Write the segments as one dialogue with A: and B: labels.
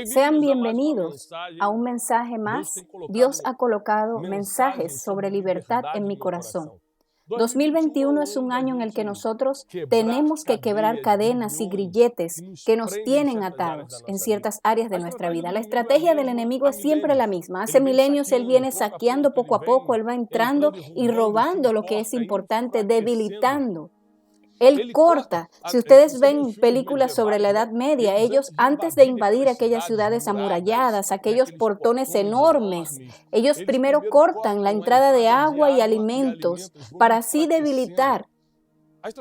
A: Sean bienvenidos a un mensaje más. Dios ha colocado mensajes sobre libertad en mi corazón. 2021 es un año en el que nosotros tenemos que quebrar cadenas y grilletes que nos tienen atados en ciertas áreas de nuestra vida. La estrategia del enemigo es siempre la misma. Hace milenios él viene saqueando poco a poco, él va entrando y robando lo que es importante, debilitando. Él corta. Si ustedes ven películas sobre la Edad Media, ellos antes de invadir aquellas ciudades amuralladas, aquellos portones enormes, ellos primero cortan la entrada de agua y alimentos para así debilitar.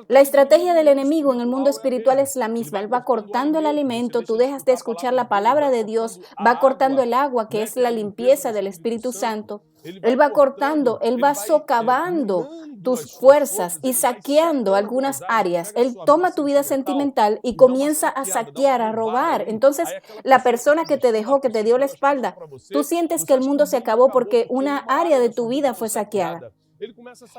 A: La estrategia del enemigo en el mundo espiritual es la misma. Él va cortando el alimento, tú dejas de escuchar la palabra de Dios, va cortando el agua, que es la limpieza del Espíritu Santo. Él va cortando, él va socavando tus fuerzas y saqueando algunas áreas. Él toma tu vida sentimental y comienza a saquear, a robar. Entonces, la persona que te dejó, que te dio la espalda, tú sientes que el mundo se acabó porque una área de tu vida fue saqueada.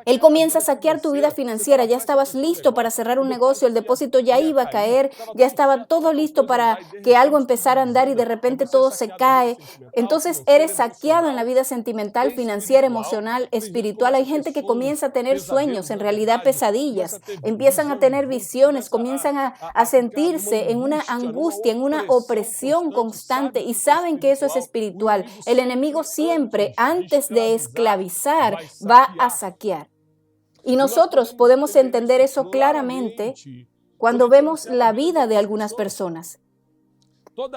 A: Él comienza a saquear tu vida financiera. Ya estabas listo para cerrar un negocio, el depósito ya iba a caer, ya estaba todo listo para que algo empezara a andar y de repente todo se cae. Entonces eres saqueado en la vida sentimental, financiera, emocional, espiritual. Hay gente que comienza a tener sueños, en realidad pesadillas. Empiezan a tener visiones, comienzan a sentirse en una angustia, en una opresión constante y saben que eso es espiritual. El enemigo siempre, antes de esclavizar, va a saquear. Y nosotros podemos entender eso claramente cuando vemos la vida de algunas personas.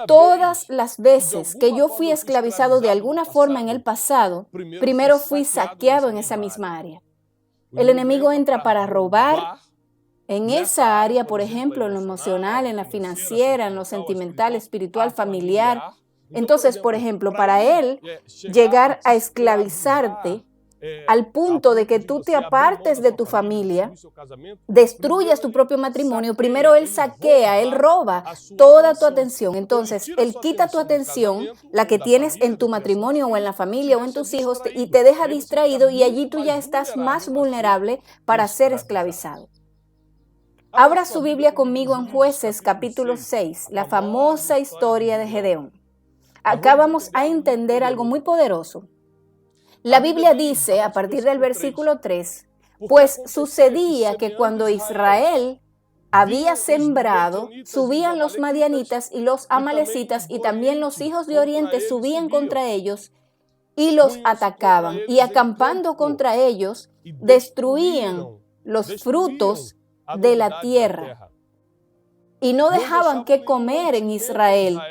A: Todas las veces que yo fui esclavizado de alguna forma en el pasado, primero fui saqueado en esa misma área. El enemigo entra para robar en esa área, por ejemplo, en lo emocional, en la financiera, en lo sentimental, espiritual, familiar. Entonces, por ejemplo, para él llegar a esclavizarte al punto de que tú te apartes de tu familia, destruyas tu propio matrimonio, primero él saquea, él roba toda tu atención. Entonces, él quita tu atención, la que tienes en tu matrimonio o en la familia o en tus hijos, y te deja distraído y allí tú ya estás más vulnerable para ser esclavizado. Abra su Biblia conmigo en Jueces capítulo 6, la famosa historia de Gedeón. Acá vamos a entender algo muy poderoso. La Biblia dice, a partir del versículo 3, pues sucedía que cuando Israel había sembrado, subían los madianitas y los amalecitas y también los hijos de Oriente subían contra ellos y los atacaban. Y acampando contra ellos, destruían los frutos de la tierra. Y no dejaban que comer en Israel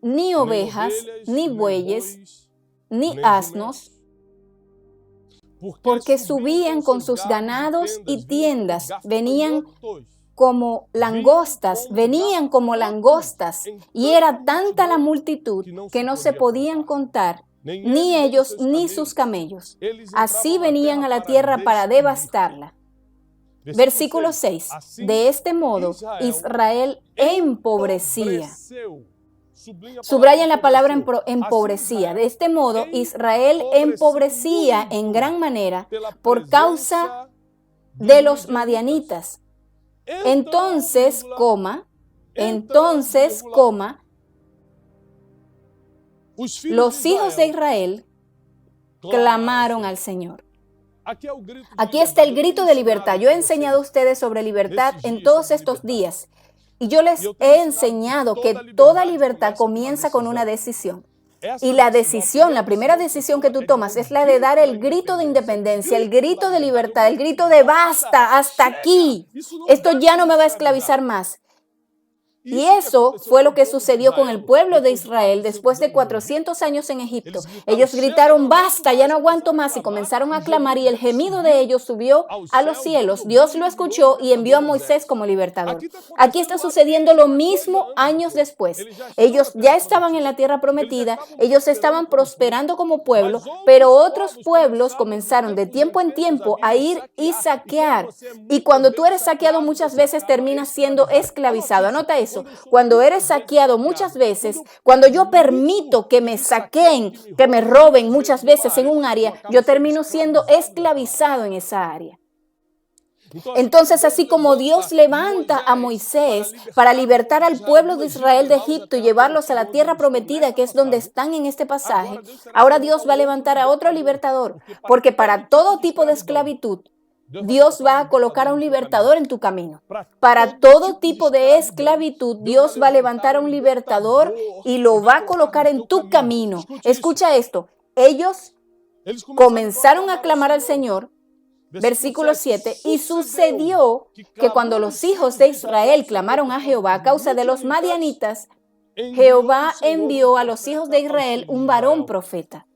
A: ni ovejas, ni bueyes, ni asnos, porque subían con sus ganados y tiendas, venían como langostas, y era tanta la multitud que no se podían contar, ni ellos ni sus camellos. Así venían a la tierra para devastarla. Versículo 6. De este modo, Israel empobrecía. Subrayan la palabra empobrecía. De este modo, Israel empobrecía en gran manera por causa de los madianitas. Entonces, los hijos de Israel clamaron al Señor. Aquí está el grito de libertad. Yo he enseñado a ustedes sobre libertad en todos estos días. Y yo les he enseñado que toda libertad comienza con una decisión. Y la decisión, la primera decisión que tú tomas es la de dar el grito de independencia, el grito de libertad, el grito de basta, hasta aquí. Esto ya no me va a esclavizar más. Y eso fue lo que sucedió con el pueblo de Israel después de 400 años en Egipto. Ellos gritaron, basta, ya no aguanto más, y comenzaron a clamar, y el gemido de ellos subió a los cielos. Dios lo escuchó y envió a Moisés como libertador. Aquí está sucediendo lo mismo años después. Ellos ya estaban en la tierra prometida, ellos estaban prosperando como pueblo, pero otros pueblos comenzaron de tiempo en tiempo a ir y saquear. Y cuando tú eres saqueado muchas veces terminas siendo esclavizado. Anota eso. Cuando eres saqueado muchas veces, cuando yo permito que me saqueen, que me roben muchas veces en un área, yo termino siendo esclavizado en esa área. Entonces, así como Dios levanta a Moisés para libertar al pueblo de Israel de Egipto y llevarlos a la tierra prometida, que es donde están en este pasaje, ahora Dios va a levantar a otro libertador, porque para todo tipo de esclavitud, Dios va a colocar a un libertador en tu camino. Para todo tipo de esclavitud, Dios va a levantar a un libertador y lo va a colocar en tu camino. Escucha esto. Ellos comenzaron a clamar al Señor, versículo 7, y sucedió que cuando los hijos de Israel clamaron a Jehová a causa de los madianitas, Jehová envió a los hijos de Israel un varón profeta.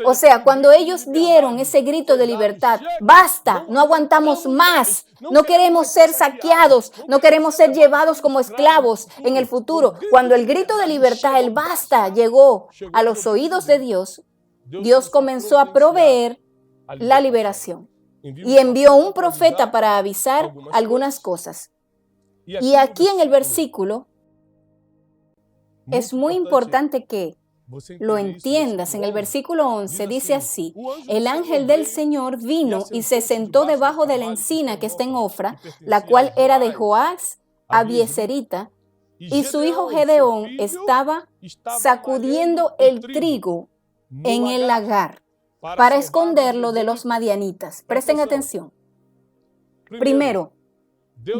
A: O sea, cuando ellos dieron ese grito de libertad, basta, no aguantamos más, no queremos ser saqueados, no queremos ser llevados como esclavos en el futuro. Cuando el grito de libertad, el basta, llegó a los oídos de Dios, Dios comenzó a proveer la liberación y envió un profeta para avisar algunas cosas. Y aquí en el versículo es muy importante que lo entiendas. En el versículo 11 dice así: el ángel del Señor vino y se sentó debajo de la encina que está en Ofra, la cual era de Joás Abieserita, y su hijo Gedeón estaba sacudiendo el trigo en el lagar para esconderlo de los madianitas. Presten atención. Primero,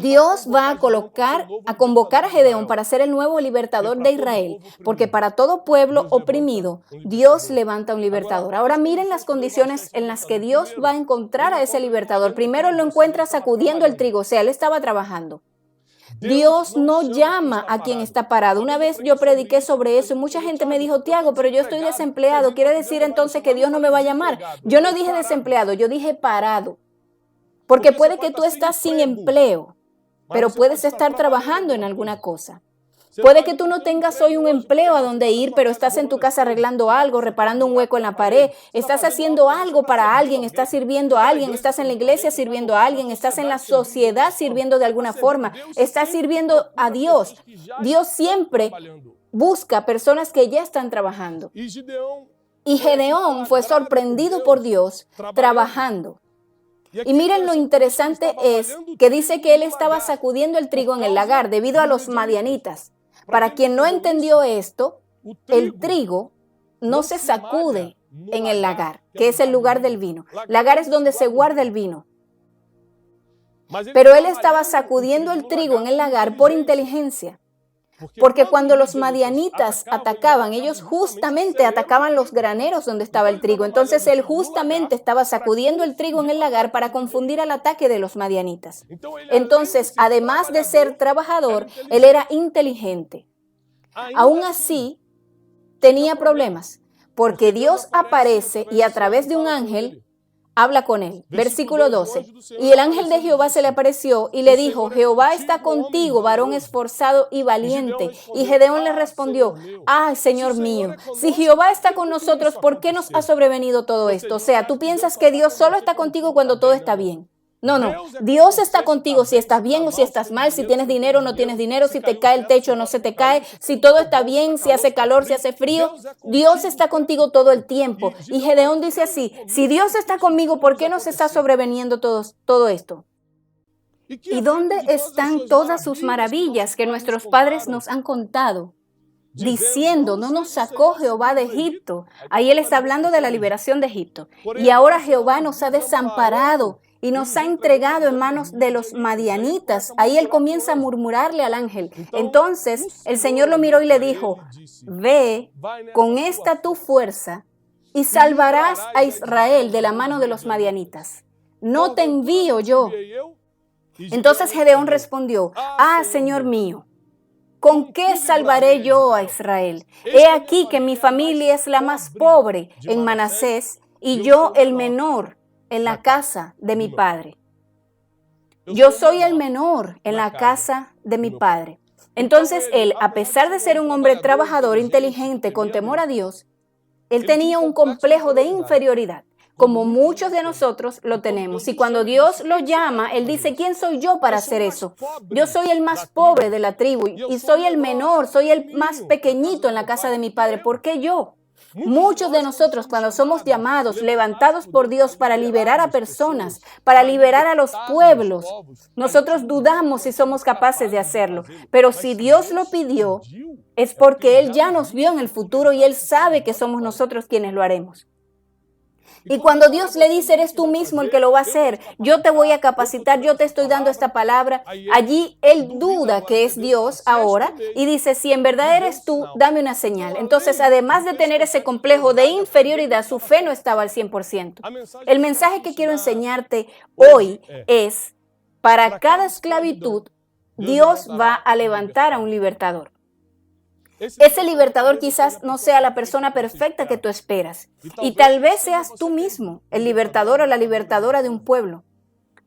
A: Dios va a convocar a Gedeón para ser el nuevo libertador de Israel, porque para todo pueblo oprimido, Dios levanta un libertador. Ahora miren las condiciones en las que Dios va a encontrar a ese libertador. Primero lo encuentra sacudiendo el trigo, o sea, él estaba trabajando. Dios no llama a quien está parado. Una vez yo prediqué sobre eso y mucha gente me dijo: Tiago, pero yo estoy desempleado. ¿Quiere decir entonces que Dios no me va a llamar? Yo no dije desempleado, yo dije parado. Porque puede que tú estás sin empleo, pero puedes estar trabajando en alguna cosa. Puede que tú no tengas hoy un empleo a donde ir, pero estás en tu casa arreglando algo, reparando un hueco en la pared, estás haciendo algo para alguien, estás sirviendo a alguien, estás en la iglesia sirviendo a alguien, estás en la sociedad sirviendo de alguna forma, estás sirviendo a Dios. Dios siempre busca personas que ya están trabajando. Y Gedeón fue sorprendido por Dios trabajando. Y miren lo interesante es que dice que él estaba sacudiendo el trigo en el lagar debido a los madianitas. Para quien no entendió esto, el trigo no se sacude en el lagar, que es el lugar del vino. Lagar es donde se guarda el vino. Pero él estaba sacudiendo el trigo en el lagar por inteligencia. Porque cuando los madianitas atacaban, ellos justamente atacaban los graneros donde estaba el trigo. Entonces él justamente estaba sacudiendo el trigo en el lagar para confundir al ataque de los madianitas. Entonces, además de ser trabajador, él era inteligente. Aún así, tenía problemas, porque Dios aparece y a través de un ángel habla con él. Versículo 12. Y el ángel de Jehová se le apareció y le dijo: Jehová está contigo, varón esforzado y valiente. Y Gedeón le respondió: ay, Señor mío, si Jehová está con nosotros, ¿por qué nos ha sobrevenido todo esto? O sea, tú piensas que Dios solo está contigo cuando todo está bien. No, Dios está contigo si estás bien o si estás mal, si tienes dinero o no tienes dinero, si te cae el techo o no se te cae, si todo está bien, si hace calor, si hace frío. Dios está contigo todo el tiempo. Y Gedeón dice así: si Dios está conmigo, ¿por qué nos está sobreveniendo todo esto? ¿Y dónde están todas sus maravillas que nuestros padres nos han contado? Diciendo: no nos sacó Jehová de Egipto. Ahí él está hablando de la liberación de Egipto. Y ahora Jehová nos ha desamparado y nos ha entregado en manos de los madianitas. Ahí él comienza a murmurarle al ángel. Entonces el Señor lo miró y le dijo: ve con esta tu fuerza y salvarás a Israel de la mano de los madianitas. ¿No te envío yo? Entonces Gedeón respondió: ah, Señor mío, ¿con qué salvaré yo a Israel? He aquí que mi familia es la más pobre en Manasés y yo el menor en la casa de mi padre. Yo soy el menor en la casa de mi padre. Entonces él, a pesar de ser un hombre trabajador, inteligente, con temor a Dios, él tenía un complejo de inferioridad, como muchos de nosotros lo tenemos. Y cuando Dios lo llama, él dice: ¿quién soy yo para hacer eso? Yo soy el más pobre de la tribu y soy el menor, soy el más pequeñito en la casa de mi padre. ¿Por qué yo? Muchos de nosotros, cuando somos llamados, levantados por Dios para liberar a personas, para liberar a los pueblos, nosotros dudamos si somos capaces de hacerlo. Pero si Dios lo pidió, es porque Él ya nos vio en el futuro y Él sabe que somos nosotros quienes lo haremos. Y cuando Dios le dice, eres tú mismo el que lo va a hacer, yo te voy a capacitar, yo te estoy dando esta palabra, allí Él duda que es Dios ahora y dice, si en verdad eres tú, dame una señal. Entonces, además de tener ese complejo de inferioridad, su fe no estaba al 100%. El mensaje que quiero enseñarte hoy es, para cada esclavitud, Dios va a levantar a un libertador. Ese libertador quizás no sea la persona perfecta que tú esperas. Y tal vez seas tú mismo, el libertador o la libertadora de un pueblo.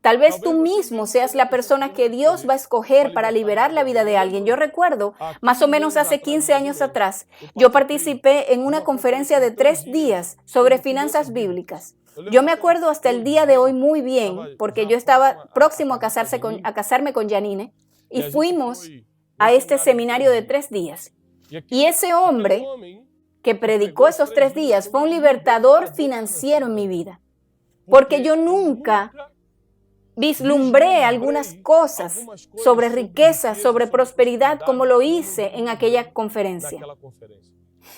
A: Tal vez tú mismo seas la persona que Dios va a escoger para liberar la vida de alguien. Yo recuerdo, más o menos hace 15 años atrás, yo participé en una conferencia de 3 días sobre finanzas bíblicas. Yo me acuerdo hasta el día de hoy muy bien, porque yo estaba próximo a casarme con Janine, y fuimos a este seminario de 3 días. Y ese hombre que predicó esos 3 días fue un libertador financiero en mi vida, porque yo nunca vislumbré algunas cosas sobre riqueza, sobre prosperidad, como lo hice en aquella conferencia.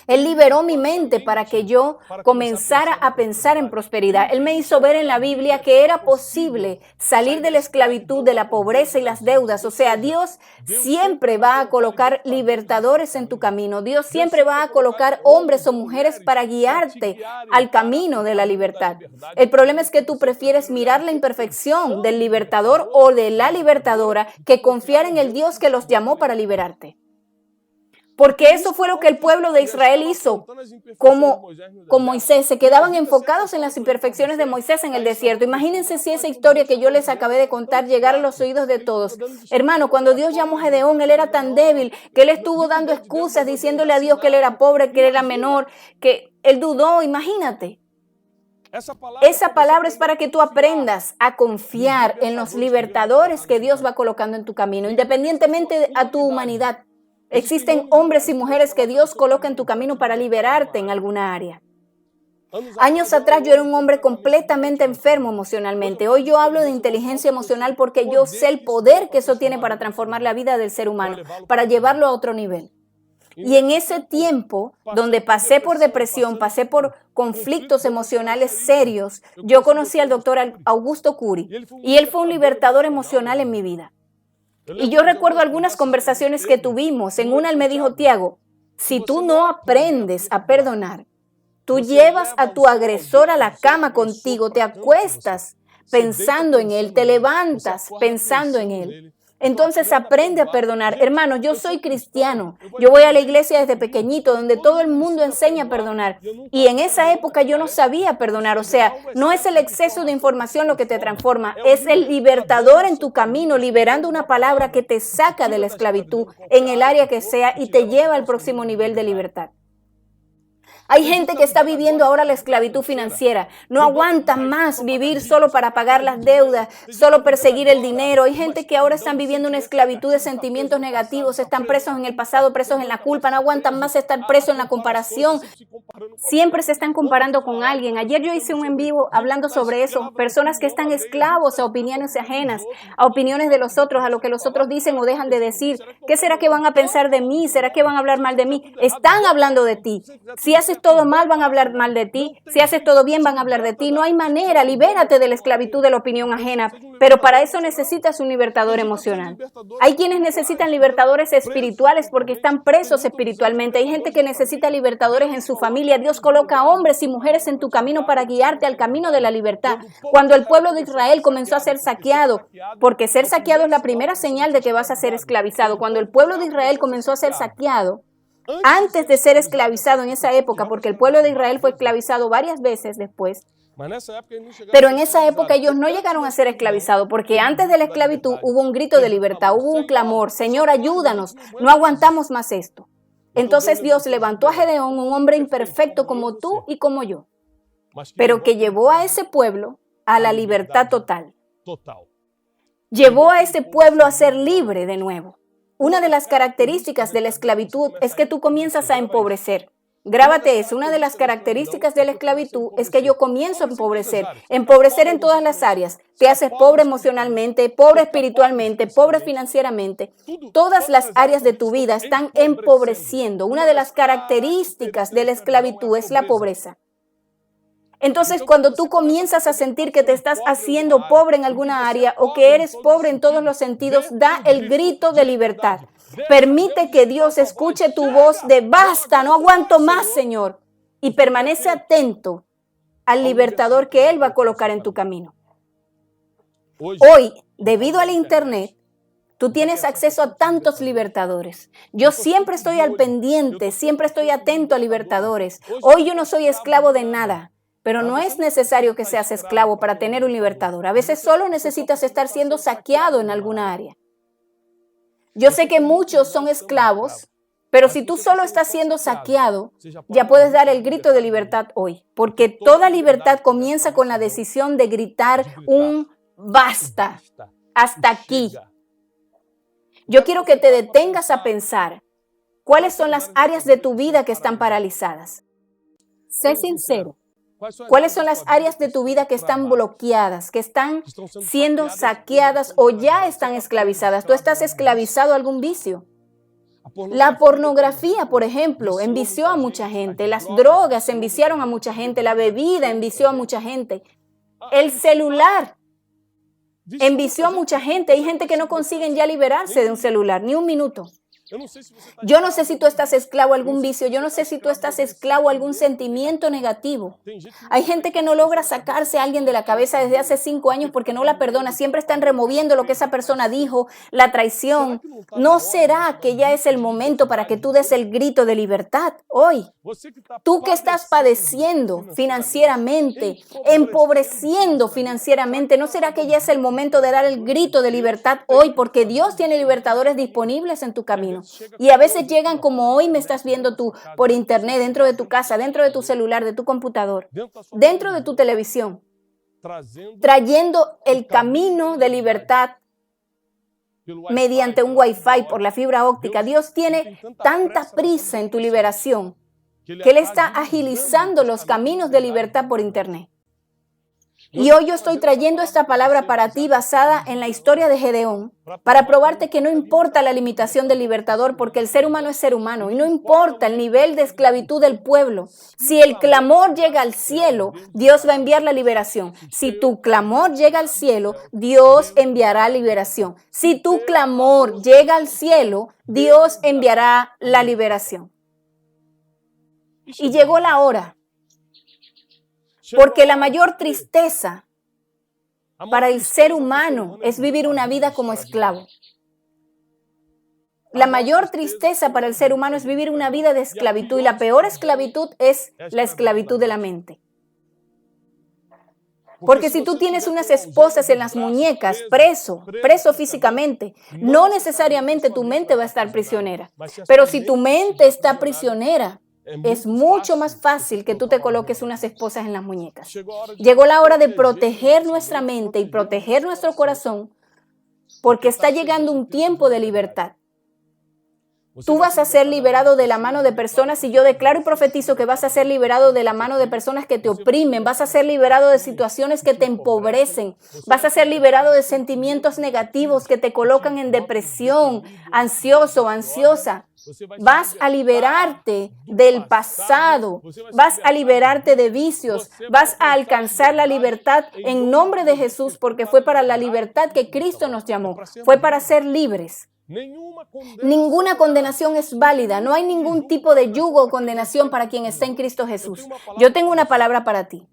A: Él liberó mi mente para que yo comenzara a pensar en prosperidad. Él me hizo ver en la Biblia que era posible salir de la esclavitud, de la pobreza y las deudas. O sea, Dios siempre va a colocar libertadores en tu camino. Dios siempre va a colocar hombres o mujeres para guiarte al camino de la libertad. El problema es que tú prefieres mirar la imperfección del libertador o de la libertadora que confiar en el Dios que los llamó para liberarte. Porque eso fue lo que el pueblo de Israel hizo con Moisés. Se quedaban enfocados en las imperfecciones de Moisés en el desierto. Imagínense si esa historia que yo les acabé de contar llegara a los oídos de todos. Hermano, cuando Dios llamó a Gedeón, él era tan débil que él estuvo dando excusas, diciéndole a Dios que él era pobre, que él era menor, que él dudó. Imagínate. Esa palabra es para que tú aprendas a confiar en los libertadores que Dios va colocando en tu camino, independientemente a tu humanidad. Existen hombres y mujeres que Dios coloca en tu camino para liberarte en alguna área. Años atrás yo era un hombre completamente enfermo emocionalmente. Hoy yo hablo de inteligencia emocional porque yo sé el poder que eso tiene para transformar la vida del ser humano, para llevarlo a otro nivel. Y en ese tiempo, donde pasé por depresión, pasé por conflictos emocionales serios, yo conocí al doctor Augusto Curi y él fue un libertador emocional en mi vida. Y yo recuerdo algunas conversaciones que tuvimos. En una él me dijo, Tiago, si tú no aprendes a perdonar, tú llevas a tu agresor a la cama contigo, te acuestas pensando en él, te levantas pensando en él. Entonces aprende a perdonar. Hermano, yo soy cristiano. Yo voy a la iglesia desde pequeñito, donde todo el mundo enseña a perdonar. Y en esa época yo no sabía perdonar. O sea, no es el exceso de información lo que te transforma. Es el libertador en tu camino, liberando una palabra que te saca de la esclavitud en el área que sea y te lleva al próximo nivel de libertad. Hay gente que está viviendo ahora la esclavitud financiera. No aguanta más vivir solo para pagar las deudas, solo perseguir el dinero. Hay gente que ahora están viviendo una esclavitud de sentimientos negativos, están presos en el pasado, presos en la culpa, no aguantan más estar presos en la comparación. Siempre se están comparando con alguien. Ayer yo hice un en vivo hablando sobre eso. Personas que están esclavos a opiniones ajenas, a opiniones de los otros, a lo que los otros dicen o dejan de decir. ¿Qué será que van a pensar de mí? ¿Será que van a hablar mal de mí? Están hablando de ti. Si haces todo mal, van a hablar mal de ti. Si haces todo bien, van a hablar de ti. No hay manera. Libérate de la esclavitud de la opinión ajena. Pero para eso necesitas un libertador emocional. Hay quienes necesitan libertadores espirituales porque están presos espiritualmente. Hay gente que necesita libertadores en su familia. Dios coloca hombres y mujeres en tu camino para guiarte al camino de la libertad. Cuando el pueblo de Israel comenzó a ser saqueado, porque ser saqueado es la primera señal de que vas a ser esclavizado. Cuando el pueblo de Israel comenzó a ser saqueado, antes de ser esclavizado en esa época, porque el pueblo de Israel fue esclavizado varias veces después, pero en esa época ellos no llegaron a ser esclavizados, porque antes de la esclavitud hubo un grito de libertad, hubo un clamor, Señor, ayúdanos, no aguantamos más esto. Entonces Dios levantó a Gedeón, un hombre imperfecto como tú y como yo, pero que llevó a ese pueblo a la libertad total. Llevó a ese pueblo a ser libre de nuevo. Una de las características de la esclavitud es que tú comienzas a empobrecer. Grábate eso. Una de las características de la esclavitud es que yo comienzo a empobrecer en todas las áreas. Te haces pobre emocionalmente, pobre espiritualmente, pobre financieramente. Todas las áreas de tu vida están empobreciendo. Una de las características de la esclavitud es la pobreza. Entonces, cuando tú comienzas a sentir que te estás haciendo pobre en alguna área o que eres pobre en todos los sentidos, da el grito de libertad. Permite que Dios escuche tu voz de basta, no aguanto más, Señor. Y permanece atento al libertador que Él va a colocar en tu camino. Hoy, debido al Internet, tú tienes acceso a tantos libertadores. Yo siempre estoy al pendiente, siempre estoy atento a libertadores. Hoy yo no soy esclavo de nada. Pero no es necesario que seas esclavo para tener un libertador. A veces solo necesitas estar siendo saqueado en alguna área. Yo sé que muchos son esclavos, pero si tú solo estás siendo saqueado, ya puedes dar el grito de libertad hoy. Porque toda libertad comienza con la decisión de gritar un basta, hasta aquí. Yo quiero que te detengas a pensar cuáles son las áreas de tu vida que están paralizadas. Sé sincero. ¿Cuáles son las áreas de tu vida que están bloqueadas, que están siendo saqueadas o ya están esclavizadas? ¿Tú estás esclavizado a algún vicio? La pornografía, por ejemplo, envició a mucha gente. Las drogas enviciaron a mucha gente. La bebida envició a mucha gente. El celular envició a mucha gente. Hay gente que no consiguen ya liberarse de un celular, ni un minuto. Yo no sé si tú estás esclavo a algún vicio, yo no sé si tú estás esclavo a algún sentimiento negativo. Hay gente que no logra sacarse a alguien de la cabeza desde hace 5 años porque no la perdona, siempre están removiendo lo que esa persona dijo, la traición. ¿No será que ya es el momento para que tú des el grito de libertad hoy? Tú que estás padeciendo financieramente, empobreciendo financieramente, ¿no será que ya es el momento de dar el grito de libertad hoy? Porque Dios tiene libertadores disponibles en tu camino. Y a veces llegan como hoy me estás viendo tú por internet, dentro de tu casa, dentro de tu celular, de tu computador, dentro de tu televisión, trayendo el camino de libertad mediante un Wi-Fi por la fibra óptica. Dios tiene tanta prisa en tu liberación que Él está agilizando los caminos de libertad por internet. Y hoy yo estoy trayendo esta palabra para ti basada en la historia de Gedeón, para probarte que no importa la limitación del libertador, porque el ser humano es ser humano, y no importa el nivel de esclavitud del pueblo. Si el clamor llega al cielo, Dios va a enviar la liberación. Si tu clamor llega al cielo, Dios enviará liberación. Si tu clamor llega al cielo, Dios enviará la liberación. Y llegó la hora. Porque la mayor tristeza para el ser humano es vivir una vida como esclavo. La mayor tristeza para el ser humano es vivir una vida de esclavitud y la peor esclavitud es la esclavitud de la mente. Porque si tú tienes unas esposas en las muñecas, preso físicamente, no necesariamente tu mente va a estar prisionera. Pero si tu mente está prisionera, es mucho más fácil que tú te coloques unas esposas en las muñecas. Llegó la hora de proteger nuestra mente y proteger nuestro corazón porque está llegando un tiempo de libertad. Tú vas a ser liberado de la mano de personas y yo declaro y profetizo que vas a ser liberado de la mano de personas que te oprimen, vas a ser liberado de situaciones que te empobrecen, vas a ser liberado de sentimientos negativos que te colocan en depresión, ansioso, ansiosa. Vas a liberarte del pasado, vas a liberarte de vicios, vas a alcanzar la libertad en nombre de Jesús porque fue para la libertad que Cristo nos llamó, fue para ser libres. Ninguna condenación es válida, no hay ningún tipo de yugo o condenación para quien está en Cristo Jesús. Yo tengo una palabra para ti.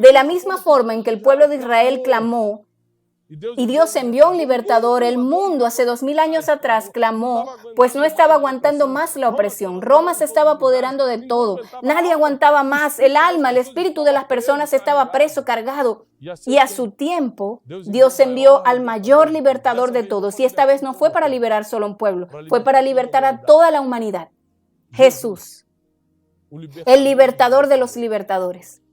A: De la misma forma en que el pueblo de Israel clamó y Dios envió un libertador, el mundo hace 2000 años atrás clamó, pues no estaba aguantando más la opresión. Roma se estaba apoderando de todo. Nadie aguantaba más. El alma, el espíritu de las personas estaba preso, cargado. Y a su tiempo, Dios envió al mayor libertador de todos. Y esta vez no fue para liberar solo a un pueblo, fue para libertar a toda la humanidad. Jesús, el libertador de los libertadores.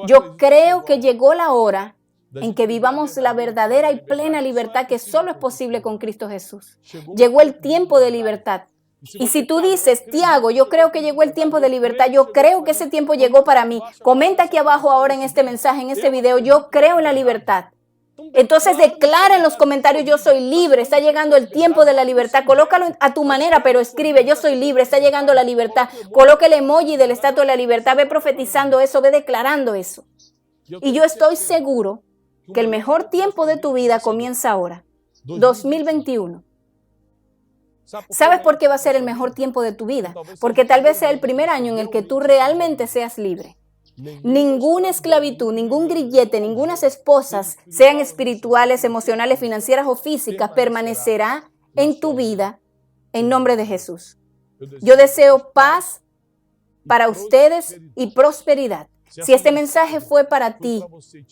A: Yo creo que llegó la hora en que vivamos la verdadera y plena libertad que solo es posible con Cristo Jesús. Llegó el tiempo de libertad. Y si tú dices, Tiago, yo creo que llegó el tiempo de libertad, yo creo que ese tiempo llegó para mí, comenta aquí abajo ahora en este mensaje, en este video, yo creo en la libertad. Entonces declara en los comentarios, yo soy libre, está llegando el tiempo de la libertad. Colócalo a tu manera, pero escribe, yo soy libre, está llegando la libertad. Coloca el emoji del estatua de la libertad, ve profetizando eso, ve declarando eso. Y yo estoy seguro que el mejor tiempo de tu vida comienza ahora, 2021. ¿Sabes por qué va a ser el mejor tiempo de tu vida? Porque tal vez sea el primer año en el que tú realmente seas libre. Ninguna esclavitud, ningún grillete, ningunas esposas, sean espirituales, emocionales, financieras o físicas, permanecerá en tu vida en nombre de Jesús. Yo deseo paz para ustedes y prosperidad. Si este mensaje fue para ti,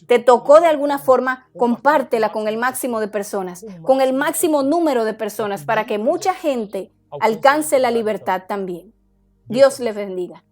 A: te tocó de alguna forma, compártela con el máximo de personas, con el máximo número de personas, para que mucha gente alcance la libertad también. Dios les bendiga.